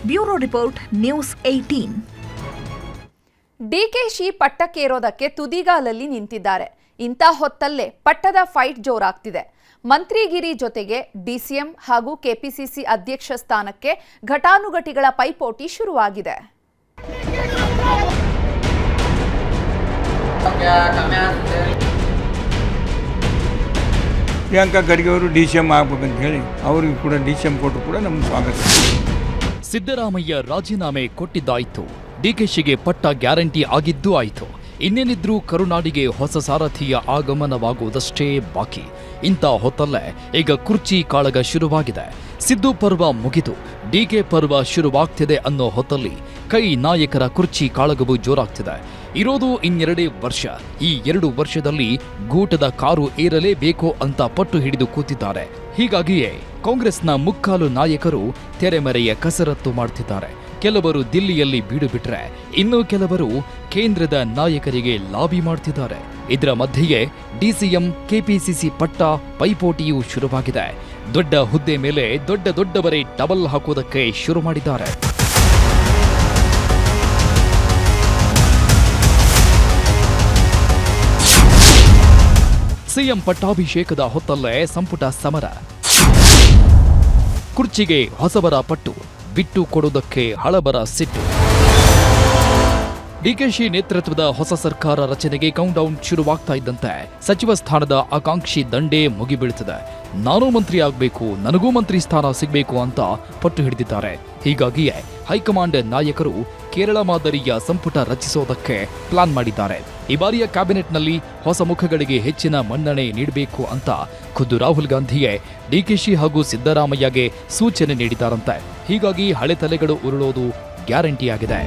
Bureau report, news 18.
ಡಿಕೆಶಿ ಪಟ್ಟಕ್ಕೇರೋದಕ್ಕೆ ತುದಿಗಾಲಲ್ಲಿ ನಿಂತಿದ್ದಾರೆ. ಇಂಥ ಹೊತ್ತಲ್ಲೇ ಪಟ್ಟದ ಫೈಟ್ ಜೋರಾಗ್ತಿದೆ. ಮಂತ್ರಿಗಿರಿ ಜೊತೆಗೆ ಡಿಸಿಎಂ ಹಾಗೂ ಕೆಪಿಸಿಸಿ ಅಧ್ಯಕ್ಷ ಸ್ಥಾನಕ್ಕೆ ಘಟಾನುಘಟಿಗಳ ಪೈಪೋಟಿ ಶುರುವಾಗಿದೆ.
ಪ್ರಿಯಾಂಕಾ ಖರ್ಗೆ ಅವರು ಡಿಸಿಎಂ ಆಗ್ಬೇಕಂತ ಹೇಳಿ ಅವರಿಗೂ ಕೂಡ ಡಿಸಿಎಂ ಕೊಟ್ಟರು ಕೂಡ ನಮ್ಗೆ ಸ್ವಾಗತ.
ಸಿದ್ದರಾಮಯ್ಯ ರಾಜೀನಾಮೆ ಕೊಟ್ಟಿದ್ದಾಯಿತು, ಡಿಕೆಶಿಗೆ ಪಟ್ಟ ಗ್ಯಾರಂಟಿ ಆಗಿದ್ದೂ ಆಯಿತು. ಇನ್ನೇನಿದ್ರೂ ಕರುನಾಡಿಗೆ ಹೊಸ ಸಾರಥಿಯ ಆಗಮನವಾಗುವುದಷ್ಟೇ ಬಾಕಿ. ಇಂಥ ಹೊತ್ತಲ್ಲೇ ಈಗ ಕುರ್ಚಿ ಕಾಳಗ ಶುರುವಾಗಿದೆ. ಸಿದ್ದು ಪರ್ವ ಮುಗಿದು ಡಿಕೆ ಪರ್ವ ಶುರುವಾಗ್ತಿದೆ ಅನ್ನೋ ಹೊತ್ತಲ್ಲಿ ಕೈ ನಾಯಕರ ಕುರ್ಚಿ ಕಾಳಗವು ಜೋರಾಗ್ತಿದೆ. ಇರೋದು ಇನ್ನೆರಡೇ ವರ್ಷ. ಈ 2 ವರ್ಷದಲ್ಲಿ ಗೂಟದ ಕಾರು ಏರಲೇಬೇಕು ಅಂತ ಪಟ್ಟು ಹಿಡಿದು ಕೂತಿದ್ದಾರೆ. ಹೀಗಾಗಿಯೇ ಕಾಂಗ್ರೆಸ್ನ ಮುಕ್ಕಾಲು ನಾಯಕರು ತೆರೆಮರೆಯ ಕಸರತ್ತು ಮಾಡ್ತಿದ್ದಾರೆ. ಕೆಲವರು ದಿಲ್ಲಿಯಲ್ಲಿ ಬೀಡು ಬಿಟ್ರೆ ಇನ್ನು ಕೆಲವರು ಕೇಂದ್ರದ ನಾಯಕರಿಗೆ ಲಾಬಿ ಮಾಡ್ತಿದ್ದಾರೆ. ಇದರ ಮಧ್ಯೆಯೇ ಡಿಸಿಎಂ ಕೆಪಿಸಿಸಿ ಪಟ್ಟ ಪೈಪೋಟಿಯೂ ಶುರುವಾಗಿದೆ. ದೊಡ್ಡ ಹುದ್ದೆ ಮೇಲೆ ದೊಡ್ಡವರೇ ಡಬಲ್ ಹಾಕೋದಕ್ಕೆ ಶುರು ಮಾಡಿದ್ದಾರೆ. ಸಿಎಂ ಪಟ್ಟಾಭಿಷೇಕದ ಹೊತ್ತಲ್ಲೇ ಸಂಪುಟ ಸಮರ. ಕುರ್ಚಿಗೆ ಹೊಸಬರ ಪಟ್ಟು, ಬಿಟ್ಟು ಕೊಡುವುದಕ್ಕೆ ಹಳಬರ ಸಿಟ್ಟು. ಡಿಕೆಶಿ ನೇತೃತ್ವದ ಹೊಸ ಸರ್ಕಾರ ರಚನೆಗೆ ಕೌಂಟ್ಡೌನ್ ಶುರುವಾಗ್ತಾ ಇದ್ದಂತೆ ಸಚಿವ ಸ್ಥಾನದ ಆಕಾಂಕ್ಷಿ ದಂಡೇ ಮುಗಿಬೀಳುತ್ತದೆ. ನಾನೂ ಮಂತ್ರಿ ಆಗಬೇಕು, ನನಗೂ ಮಂತ್ರಿ ಸ್ಥಾನ ಸಿಗಬೇಕು ಅಂತ ಪಟ್ಟು ಹಿಡಿದಿದ್ದಾರೆ. ಹೀಗಾಗಿಯೇ ಹೈಕಮಾಂಡ್ ನಾಯಕರು ಕೇರಳ ಮಾದರಿಯ ಸಂಪುಟ ರಚಿಸೋದಕ್ಕೆ ಪ್ಲಾನ್ ಮಾಡಿದ್ದಾರೆ. ಈ ಬಾರಿಯ ಕ್ಯಾಬಿನೆಟ್ನಲ್ಲಿ ಹೊಸ ಮುಖಗಳಿಗೆ ಹೆಚ್ಚಿನ ಮನ್ನಣೆ ನೀಡಬೇಕು ಅಂತ ಖುದ್ದು ರಾಹುಲ್ ಗಾಂಧಿಯೇ ಡಿಕೆಶಿ ಹಾಗೂ ಸಿದ್ದರಾಮಯ್ಯಗೆ ಸೂಚನೆ ನೀಡಿದ್ದಾರಂತೆ. ಹೀಗಾಗಿ ಹಳೆ ತಲೆಗಳು ಉರುಳೋದು ಗ್ಯಾರಂಟಿಯಾಗಿದೆ.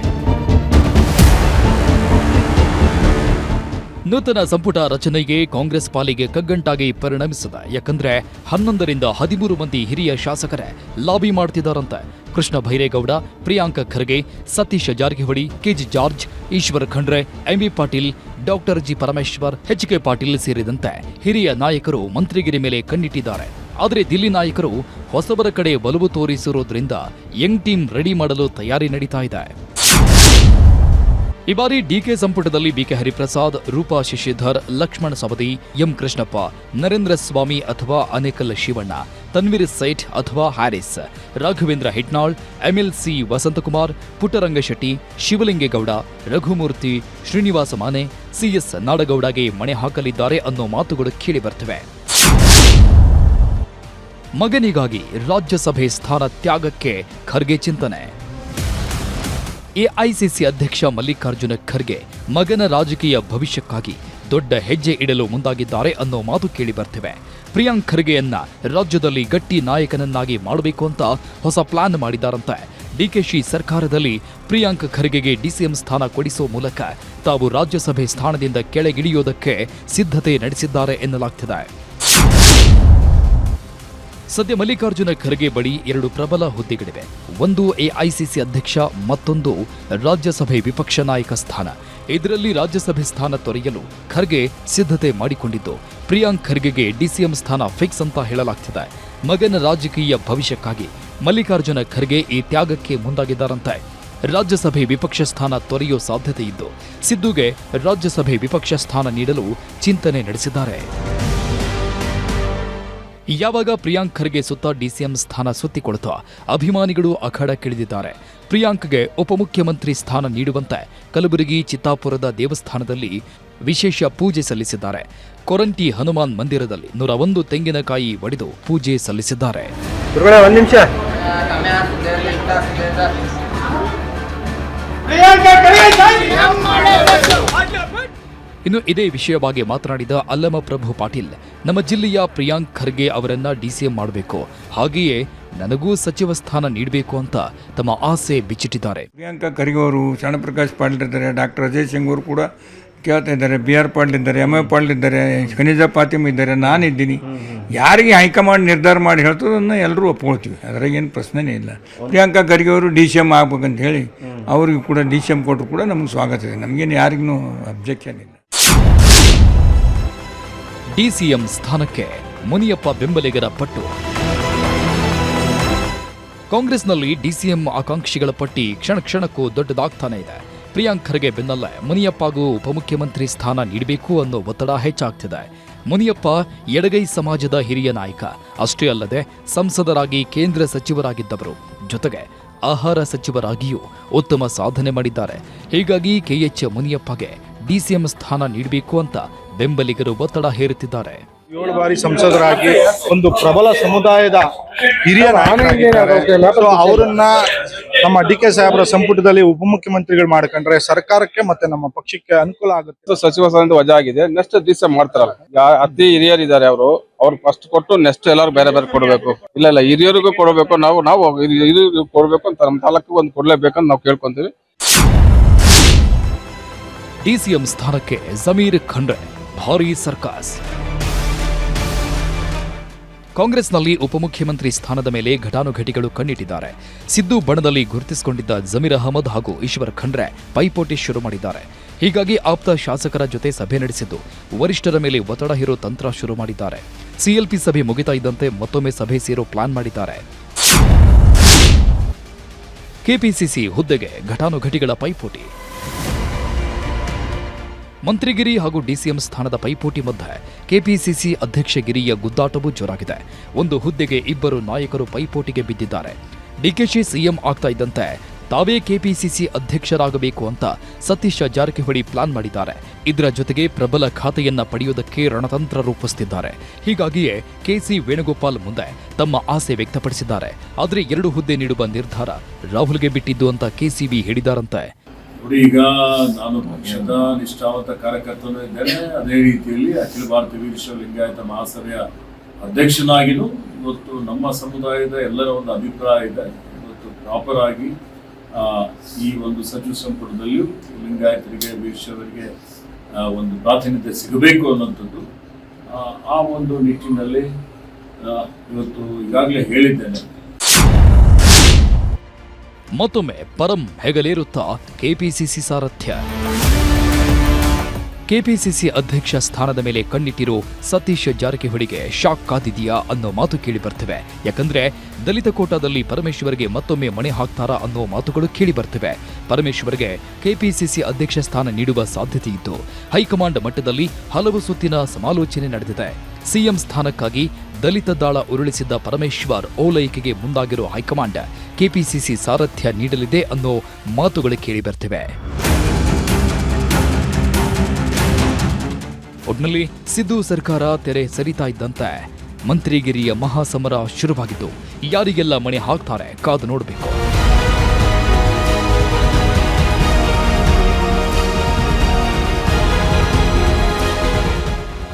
ನೂತನ ಸಂಪುಟ ರಚನೆಗೆ ಕಾಂಗ್ರೆಸ್ ಪಾಲಿಗೆ ಕಗ್ಗಂಟಾಗಿ ಪರಿಣಮಿಸಿದೆ. ಯಾಕಂದ್ರೆ 11ರಿಂದ 13 ಮಂದಿ ಹಿರಿಯ ಶಾಸಕರೇ ಲಾಬಿ ಮಾಡ್ತಿದ್ದಾರಂತೆ. Krishna Byregowda, Priyanka Kharge, Satish Jarkiholi, KG George, Eshwar Khandre, MB Patil, doctor G Parameshwar, HK. Patil ಸೇರಿದಂತೆ ಹಿರಿಯ ನಾಯಕರು ಮಂತ್ರಿಗಿರಿ ಮೇಲೆ ಕಣ್ಣಿಟ್ಟಿದ್ದಾರೆ. ಆದರೆ ದಿಲ್ಲಿ ನಾಯಕರು ಹೊಸಬರ ಕಡೆ ಒಲವು ತೋರಿಸಿರೋದ್ರಿಂದ ಯಂಗ್ ಟೀಮ್ ರೆಡಿ ಮಾಡಲು ತಯಾರಿ ನಡೀತಾ ಇದೆ. ಈ ಬಾರಿ ಡಿಕೆ ಸಂಪುಟದಲ್ಲಿ ಬಿಕೆ ಹರಿಪ್ರಸಾದ್, ರೂಪಾ ಶಶಿಧರ್, ಲಕ್ಷ್ಮಣ ಸವದಿ, ಎಂ ಕೃಷ್ಣಪ್ಪ, ನರೇಂದ್ರ ಸ್ವಾಮಿ ಅಥವಾ ಅನೇಕಲ್ ಶಿವಣ್ಣ, ತನ್ವೀರ್ ಸೇಠ್ ಅಥವಾ ಹ್ಯಾರಿಸ್, ರಾಘವೇಂದ್ರ ಹಿಟ್ನಾಳ್, ಎಂಎಲ್ಸಿ ವಸಂತಕುಮಾರ್, ಪುಟ್ಟರಂಗಶೆಟ್ಟಿ, ಶಿವಲಿಂಗೇಗೌಡ, ರಘುಮೂರ್ತಿ, ಶ್ರೀನಿವಾಸ ಮಾನೆ, ಸಿಎಸ್ ನಾಡಗೌಡಗೆ ಮಣೆ ಹಾಕಲಿದ್ದಾರೆ ಅನ್ನೋ ಮಾತುಗಳು ಕೇಳಿಬರ್ತಿವೆ. ಮಗನಿಗಾಗಿ ರಾಜ್ಯಸಭೆ ಸ್ಥಾನ ತ್ಯಾಗಕ್ಕೆ ಖರ್ಗೆ ಚಿಂತನೆ. ಎಐಸಿಸಿ ಅಧ್ಯಕ್ಷ ಮಲ್ಲಿಕಾರ್ಜುನ ಖರ್ಗೆ ಮಗನ ರಾಜಕೀಯ ಭವಿಷ್ಯಕ್ಕಾಗಿ ದೊಡ್ಡ ಹೆಜ್ಜೆ ಇಡಲು ಮುಂದಾಗಿದ್ದಾರೆ ಅನ್ನೋ ಮಾತು ಕೇಳಿ ಬರ್ತಿವೆ. ಪ್ರಿಯಾಂಕ್ ಖರ್ಗೆಯನ್ನ ರಾಜ್ಯದಲ್ಲಿ ಗಟ್ಟಿ ನಾಯಕನನ್ನಾಗಿ ಮಾಡಬೇಕು ಅಂತ ಹೊಸ ಪ್ಲಾನ್ ಮಾಡಿದ್ದಾರಂತೆ. ಡಿಕೆಶಿ ಸರ್ಕಾರದಲ್ಲಿ ಪ್ರಿಯಾಂಕ್ ಖರ್ಗೆಗೆ ಡಿಸಿಎಂ ಸ್ಥಾನ ಕೊಡಿಸೋ ಮೂಲಕ ತಾವು ರಾಜ್ಯಸಭೆ ಸ್ಥಾನದಿಂದ ಕೆಳಗಿಳಿಯೋದಕ್ಕೆ ಸಿದ್ಧತೆ ನಡೆಸಿದ್ದಾರೆ ಎನ್ನಲಾಗ್ತಿದೆ. ಸದ್ಯ ಮಲ್ಲಿಕಾರ್ಜುನ ಖರ್ಗೆ ಬಳಿ 2 ಪ್ರಬಲ ಹುದ್ದೆಗಳಿವೆ. ಒಂದು ಎಐಸಿಸಿ ಅಧ್ಯಕ್ಷ, ಮತ್ತೊಂದು ರಾಜ್ಯಸಭೆ ವಿಪಕ್ಷ ನಾಯಕ ಸ್ಥಾನ. ಇದರಲ್ಲಿ ರಾಜ್ಯಸಭೆ ಸ್ಥಾನ ತೊರೆಯಲು ಖರ್ಗೆ ಸಿದ್ಧತೆ ಮಾಡಿಕೊಂಡಿದ್ದು, ಪ್ರಿಯಾಂಕ್ ಖರ್ಗೆಗೆ ಡಿಸಿಎಂ ಸ್ಥಾನ ಫಿಕ್ಸ್ ಅಂತ ಹೇಳಲಾಗ್ತಿದೆ. ಮಗನ ರಾಜಕೀಯ ಭವಿಷ್ಯಕ್ಕಾಗಿ ಮಲ್ಲಿಕಾರ್ಜುನ ಖರ್ಗೆ ಈ ತ್ಯಾಗಕ್ಕೆ ಮುಂದಾಗಿದ್ದಾರಂತೆ. ರಾಜ್ಯಸಭೆ ವಿಪಕ್ಷ ಸ್ಥಾನ ತೊರೆಯೋ ಸಾಧ್ಯತೆ ಇದ್ದು, ಸಿದ್ದುಗೆ ರಾಜ್ಯಸಭೆ ವಿಪಕ್ಷ ಸ್ಥಾನ ನೀಡಲು ಚಿಂತನೆ ನಡೆಸಿದ್ದಾರೆ. ಯಾವಾಗ ಪ್ರಿಯಾಂಕ್ ಖರ್ಗೆ ಸುತ್ತ ಡಿಸಿಎಂ ಸ್ಥಾನ ಸುತ್ತಿಕೊಳ್ತಾ ಅಭಿಮಾನಿಗಳು ಅಖಾಡಕ್ಕಿಳಿದಿದ್ದಾರೆ. ಪ್ರಿಯಾಂಕ್ಗೆ ಉಪಮುಖ್ಯಮಂತ್ರಿ ಸ್ಥಾನ ನೀಡುವಂತೆ ಕಲಬುರಗಿ ಚಿತ್ತಾಪುರದ ದೇವಸ್ಥಾನದಲ್ಲಿ ವಿಶೇಷ ಪೂಜೆ ಸಲ್ಲಿಸಿದ್ದಾರೆ. ಕೊರಂಟಿ ಹನುಮಾನ್ ಮಂದಿರದಲ್ಲಿ 101 ತೆಂಗಿನಕಾಯಿ ಒಡೆದು ಪೂಜೆ ಸಲ್ಲಿಸಿದ್ದಾರೆ. ಇನ್ನು ಇದೇ ವಿಷಯವಾಗಿ ಮಾತನಾಡಿದ ಅಲ್ಲಮ ಪ್ರಭು ಪಾಟೀಲ್, ನಮ್ಮ ಜಿಲ್ಲೆಯ ಪ್ರಿಯಾಂಕ್ ಖರ್ಗೆ ಅವರನ್ನ ಡಿಸಿಎಂ ಮಾಡಬೇಕು, ಹಾಗೆಯೇ ನನಗೂ ಸಚಿವ ಸ್ಥಾನ ನೀಡಬೇಕು ಅಂತ ತಮ್ಮ ಆಸೆ ಬಿಚ್ಚಿಟ್ಟಿದ್ದಾರೆ.
ಪ್ರಿಯಾಂಕಾ ಖರ್ಗೆ ಅವರು, ಶರಣಪ್ರಕಾಶ್ ಪಾಟೀಲ್ ಇದ್ದಾರೆ, ಡಾಕ್ಟರ್ ಅಜಯ್ ಸಿಂಗ್ ಅವರು ಕೂಡ ಕೇಳ್ತಾ ಇದ್ದಾರೆ, BR ಪಾಟೀಲ್ ಇದ್ದಾರೆ, MA ಪಾಟೀಲ್ ಇದ್ದಾರೆ, ಖನಿಜಾ ಫಾತಿಮಾ ಇದ್ದಾರೆ, ನಾನಿದ್ದೀನಿ. ಯಾರಿಗೆ ಹೈಕಮಾಂಡ್ ನಿರ್ಧಾರ ಮಾಡಿ ಹೇಳ್ತದನ್ನು ಎಲ್ಲರೂ ಒಪ್ಕೊಳ್ತೀವಿ, ಅದ್ರಾಗ ಏನು ಪ್ರಶ್ನೆನೇ ಇಲ್ಲ. ಪ್ರಿಯಾಂಕಾ ಖರ್ಗೆ ಅವರು DCM ಆಗ್ಬೇಕಂತ ಹೇಳಿ ಅವ್ರಿಗೂ ಕೂಡ DCM ಕೊಟ್ಟರು ಕೂಡ ನಮ್ಗೆ ಸ್ವಾಗತ ಇದೆ, ನಮಗೇನು ಯಾರಿಗೂ ಅಬ್ಜೆಕ್ಷನ್ ಇಲ್ಲ.
ಡಿಸಿಎಂ ಸ್ಥಾನಕ್ಕೆ ಮುನಿಯಪ್ಪ ಬೆಂಬಲಿಗರ ಪಟ್ಟು. ಕಾಂಗ್ರೆಸ್ನಲ್ಲಿ ಡಿಸಿಎಂ ಆಕಾಂಕ್ಷಿಗಳ ಪಟ್ಟಿ ಕ್ಷಣ ಕ್ಷಣಕ್ಕೂ ದೊಡ್ಡದಾಗ್ತಾನೆ ಇದೆ. ಪ್ರಿಯಾಂಕ್ ಖರ್ಗೆ ಬೆನ್ನಲ್ಲೇ ಮುನಿಯಪ್ಪಗೂ ಉಪಮುಖ್ಯಮಂತ್ರಿ ಸ್ಥಾನ ನೀಡಬೇಕು ಅನ್ನೋ ಒತ್ತಡ ಹೆಚ್ಚಾಗ್ತಿದೆ. ಮುನಿಯಪ್ಪ ಎಡಗೈ ಸಮಾಜದ ಹಿರಿಯ ನಾಯಕ, ಅಷ್ಟೇ ಅಲ್ಲದೆ ಸಂಸದರಾಗಿ ಕೇಂದ್ರ ಸಚಿವರಾಗಿದ್ದವರು, ಜೊತೆಗೆ ಆಹಾರ ಸಚಿವರಾಗಿಯೂ ಉತ್ತಮ ಸಾಧನೆ ಮಾಡಿದ್ದಾರೆ. ಹೀಗಾಗಿ KH ಮುನಿಯಪ್ಪಗೆ ಡಿಸಿಎಂ ಸ್ಥಾನ ನೀಡಬೇಕು ಅಂತ ಬೆಂಬಲಿಗರು ಒತ್ತಡ ಹೇರುತ್ತಿದ್ದಾರೆ.
7 ಬಾರಿ ಸಂಸದರಾಗಿ ಒಂದು ಪ್ರಬಲ ಸಮುದಾಯದ ಹಿರಿಯ ನಾಯಕರಾಗಿದ್ದಾರೆ. ಅವರನ್ನ ನಮ್ಮ DK ಸಾಹೇಬರ ಸಂಪುಟದಲ್ಲಿ ಉಪಮುಖ್ಯಮಂತ್ರಿಗಳು ಮಾಡ್ಕೊಂಡ್ರೆ ಸರ್ಕಾರಕ್ಕೆ ಮತ್ತೆ ನಮ್ಮ ಪಕ್ಷಕ್ಕೆ ಅನುಕೂಲ ಆಗುತ್ತೆ.
ಸಚಿವ ಸ್ಥಾನದ ವಜಾ ಆಗಿದೆ, ನೆಕ್ಸ್ಟ್ DCM ಮಾಡ್ತಾರಲ್ಲ, ಅತಿ ಹಿರಿಯರಿದ್ದಾರೆ ಅವರು, ಅವ್ರು ಫಸ್ಟ್ ಕೊಟ್ಟು ನೆಕ್ಸ್ಟ್ ಎಲ್ಲರೂ ಬೇರೆ ಬೇರೆ ಕೊಡಬೇಕು. ಇಲ್ಲ ಹಿರಿಯರಿಗೂ ಕೊಡಬೇಕು, ನಾವು ಹಿರಿಯರಿಗೂ ಕೊಡಬೇಕು ಅಂತ ನಮ್ಮ ತಾಲೂಕು ಒಂದು ಕೊಡ್ಲೇಬೇಕಂತ ನಾವು ಕೇಳ್ಕೊಂತೀವಿ.
ಡಿಸಿಎಂ ಸ್ಥಾನಕ್ಕೆ ಜಮೀರ್ ಖಂಡ್ರೆ ಭಾರೀ ಸರ್ಕಸ್. ಕಾಂಗ್ರೆಸ್ನಲ್ಲಿ ಉಪಮುಖ್ಯಮಂತ್ರಿ ಸ್ಥಾನದ ಮೇಲೆ ಘಟಾನುಘಟಿಗಳು ಕಣ್ಣಿಟ್ಟಿದ್ದಾರೆ. ಸಿದ್ದು ಬಣದಲ್ಲಿ ಗುರುತಿಸಿಕೊಂಡಿದ್ದ ಜಮೀರ್ ಅಹಮದ್ ಹಾಗೂ ಈಶ್ವರ್ ಖಂಡ್ರೆ ಪೈಪೋಟಿ ಶುರು ಮಾಡಿದ್ದಾರೆ. ಹೀಗಾಗಿ ಆಪ್ತ ಶಾಸಕರ ಜೊತೆ ಸಭೆ ನಡೆಸಿದ್ದು ವರಿಷ್ಠರ ಮೇಲೆ ಒತ್ತಡ ಹೇರೋ ತಂತ್ರ ಶುರು ಮಾಡಿದ್ದಾರೆ. CLP ಸಭೆ ಮುಗಿತಾ ಇದ್ದಂತೆ ಮತ್ತೊಮ್ಮೆ ಸಭೆ ಸೇರೋ ಪ್ಲಾನ್ ಮಾಡಿದ್ದಾರೆ. ಕೆಪಿಸಿಸಿ ಹುದ್ದೆಗೆ ಘಟಾನುಘಟಿಗಳ ಪೈಪೋಟಿ. ಮಂತ್ರಿಗಿರಿ ಹಾಗೂ ಡಿಸಿಎಂ ಸ್ಥಾನದ ಪೈಪೋಟಿ ಮಧ್ಯೆ ಕೆಪಿಸಿಸಿ ಅಧ್ಯಕ್ಷಗಿರಿಯ ಗುದ್ದಾಟವೂ ಜೋರಾಗಿದೆ. ಒಂದು ಹುದ್ದೆಗೆ 2 ನಾಯಕರು ಪೈಪೋಟಿಗೆ ಬಿದ್ದಿದ್ದಾರೆ. ಡಿಕೆಶಿ ಸಿಎಂ ಆಗ್ತಾ ಇದ್ದಂತೆ ತಾವೇ ಕೆಪಿಸಿಸಿ ಅಧ್ಯಕ್ಷರಾಗಬೇಕು ಅಂತ ಸತೀಶ್ ಜಾರಕಿಹೊಳಿ ಪ್ಲಾನ್ ಮಾಡಿದ್ದಾರೆ. ಇದರ ಜೊತೆಗೆ ಪ್ರಬಲ ಖಾತೆಯನ್ನ ಪಡೆಯುವುದಕ್ಕೆ ರಣತಂತ್ರ ರೂಪಿಸುತ್ತಿದ್ದಾರೆ. ಹೀಗಾಗಿಯೇ KC ವೇಣುಗೋಪಾಲ್ ಮುಂದೆ ತಮ್ಮ ಆಸೆ ವ್ಯಕ್ತಪಡಿಸಿದ್ದಾರೆ. ಆದರೆ 2 ಹುದ್ದೆ ನೀಡುವ ನಿರ್ಧಾರ ರಾಹುಲ್ಗೆ ಬಿಟ್ಟಿದ್ದು ಅಂತ KCB ಹೇಳಿದಾರಂತೆ.
ಈಗ ನಾನು ಪಕ್ಷದ ನಿಷ್ಠಾವಂತ ಕಾರ್ಯಕರ್ತನೂ ಇದ್ದೇನೆ, ಅದೇ ರೀತಿಯಲ್ಲಿ ಅಖಿಲ ಭಾರತ ವೀರಶೈವ ಲಿಂಗಾಯತ ಮಹಾಸಭೆಯ ಅಧ್ಯಕ್ಷನಾಗಿಯೂ ಇವತ್ತು ನಮ್ಮ ಸಮುದಾಯದ ಎಲ್ಲರ ಒಂದು ಅಭಿಪ್ರಾಯ ಇದೆ. ಇವತ್ತು ಪ್ರಾಪರ್ ಆಗಿ ಈ ಒಂದು ಸಚಿವ ಸಂಪುಟದಲ್ಲಿಯೂ ಲಿಂಗಾಯತರಿಗೆ, ವೀರಶೈವರಿಗೆ ಒಂದು ಪ್ರಾತಿನಿಧ್ಯ ಸಿಗಬೇಕು ಅನ್ನೋಂಥದ್ದು, ಆ ಒಂದು ನಿಟ್ಟಿನಲ್ಲಿ ಇವತ್ತು ಈಗಾಗಲೇ ಹೇಳಿದ್ದೇನೆ.
ಮತ್ತೊಮ್ಮೆ ಪರಂ ಹೆಗಲೇರುತ್ತಾ ಕೆಪಿಸಿಸಿ ಸಾರಥ್ಯ. ಕೆಪಿಸಿಸಿ ಅಧ್ಯಕ್ಷ ಸ್ಥಾನದ ಮೇಲೆ ಕಣ್ಣಿಟ್ಟಿರೋ ಸತೀಶ್ ಜಾರಕಿಹೊಳಿಗೆ ಶಾಕ್ ಕಾದಿದೆಯಾ ಅನ್ನೋ ಮಾತು ಕೇಳಿ ಬರ್ತಿವೆ. ಯಾಕಂದ್ರೆ ದಲಿತ ಕೋಟಾದಲ್ಲಿ ಪರಮೇಶ್ವರ್ಗೆ ಮತ್ತೊಮ್ಮೆ ಮಣೆ ಹಾಕ್ತಾರಾ ಅನ್ನೋ ಮಾತುಗಳು ಕೇಳಿ ಬರ್ತಿವೆ. ಪರಮೇಶ್ವರ್ಗೆ ಕೆಪಿಸಿಸಿ ಅಧ್ಯಕ್ಷ ಸ್ಥಾನ ನೀಡುವ ಸಾಧ್ಯತೆ ಇದ್ದು ಹೈಕಮಾಂಡ್ ಮಟ್ಟದಲ್ಲಿ ಹಲವು ಸುತ್ತಿನ ಸಮಾಲೋಚನೆ ನಡೆದಿದೆ. ಸಿಎಂ ಸ್ಥಾನಕ್ಕಾಗಿ ದಲಿತ ದಾಳ ಉರುಳಿಸಿದ್ದ ಪರಮೇಶ್ವರ್ ಓಲೈಕೆಗೆ ಮುಂದಾಗಿರೋ ಹೈಕಮಾಂಡ್ ಕೆಪಿಸಿಸಿ ಸಾರಥ್ಯ ನೀಡಲಿದೆ ಅನ್ನೋ ಮಾತುಗಳು ಕೇಳಿ ಬರ್ತಿವೆ. ಒಟ್ನಲ್ಲಿ ಸಿದ್ದು ಸರ್ಕಾರ ತೆರೆ ಸರಿತಾ ಇದ್ದಂತೆ ಮಂತ್ರಿಗಿರಿಯ ಮಹಾಸಮರ ಶುರುವಾಗಿದ್ದು ಯಾರಿಗೆಲ್ಲ ಮಣೆ ಹಾಕ್ತಾರೆ ಕಾದು ನೋಡಬೇಕು.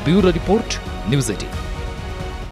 Bureau report, news 18.